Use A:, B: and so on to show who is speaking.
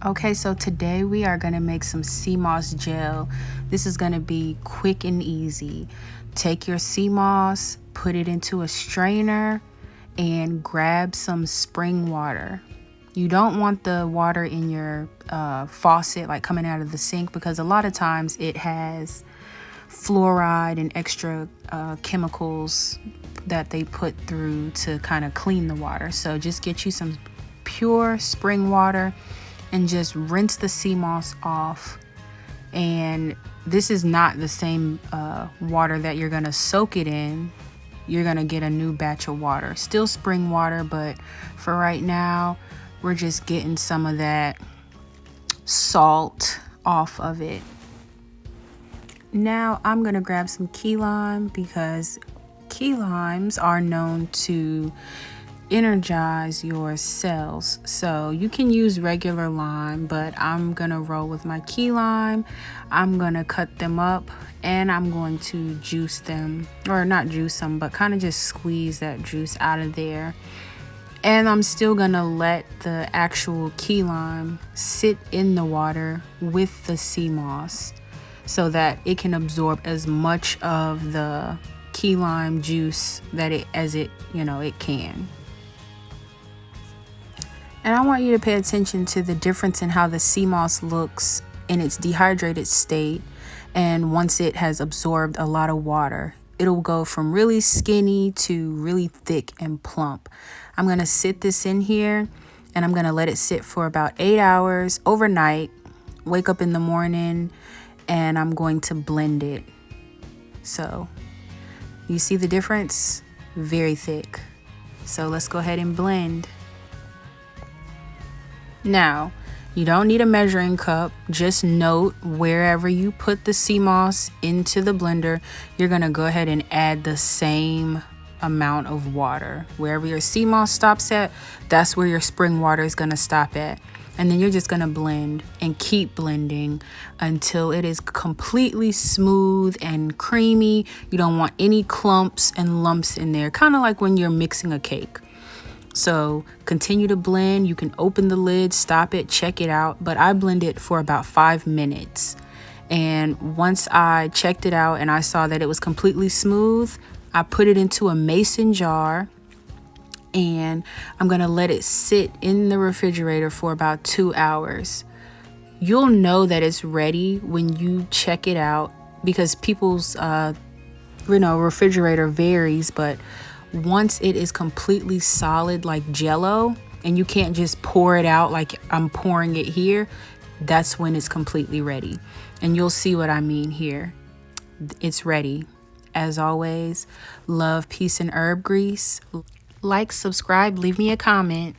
A: Okay, so today we are going to make some sea moss gel. This is going to be quick and easy. Take your sea moss, put it into a strainer, and grab some spring water. You don't want the water in your faucet, like coming out of the sink, because a lot of times it has fluoride and extra chemicals that they put through to kind of clean the water. So just get you some pure spring water and just rinse the sea moss off. And this is not the same water that you're gonna soak it in. You're gonna get a new batch of water, still spring water, but for right now we're just getting some of that salt off of it. Now I'm gonna grab some key lime, because key limes are known to energize your cells. So you can use regular lime, but I'm gonna roll with my key lime. I'm gonna cut them up and I'm going to juice them, or not juice them, but kind of just squeeze that juice out of there. And I'm still gonna let the actual key lime sit in the water with the sea moss so that it can absorb as much of the key lime juice that it can. And I want you to pay attention to the difference in how the sea moss looks in its dehydrated state, and once it has absorbed a lot of water. It'll go from really skinny to really thick and plump. I'm going to sit this in here and I'm going to let it sit for about 8 hours overnight. Wake up in the morning and I'm going to blend it. So you see the difference? Very thick. So let's go ahead and blend. Now, you don't need a measuring cup. Just note wherever you put the sea moss into the blender, you're going to go ahead and add the same amount of water. Wherever your sea moss stops at, that's where your spring water is going to stop at. And then you're just going to blend and keep blending until it is completely smooth and creamy. You don't want any clumps and lumps in there, kind of like when you're mixing a cake. So continue to blend. You can open the lid, stop it, check it out. But I blend it for about 5 minutes. And once I checked it out and I saw that it was completely smooth, I put it into a mason jar and I'm going to let it sit in the refrigerator for about 2 hours. You'll know that it's ready when you check it out, because people's refrigerator varies, but once it is completely solid like Jello and you can't just pour it out like I'm pouring it here, that's when it's completely ready. And you'll see what I mean here. It's ready. As always, love, peace, and herb grease. Like, subscribe, leave me a comment.